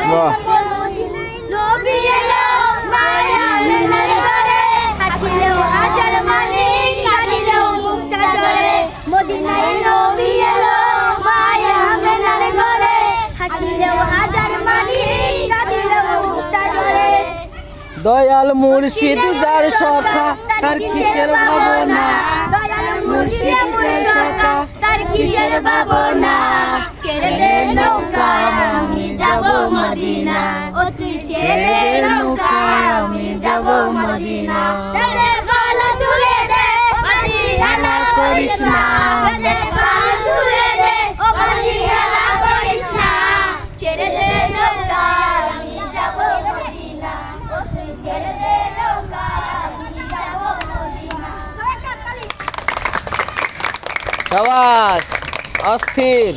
বাহ নবী এলো মায়া আমেনার ঘরে হাসিলেও হাজার মানি কাঁদিলেও মুক্তা ঝরে মদিনায় নবী এলো মায়া আমেনার ঘরে হাসিলেও হাজার মানি কাঁদিলেও মুক্তা ঝরে দয়াল মুর্শিদ যার সখা তার কিসের ভাবনা দয়াল মুর্শিদ মুর্শিদা তার কিসের ভাবনা ছেড়ে দে নৌকা আমি যাব মদিনা ও তুই ছেড়ে দে নৌকা আমি যাব মদিনা তেরে গলা তুলে দে বাজি হালা করিস না তেরে গলা তুলে দে ও বাজি হালা করিস না ছেড়ে দে নৌকা আমি যাব মদিনা ও তুই ছেড়ে দে নৌকা আমি যাব মদিনা শাবাশ অস্থির।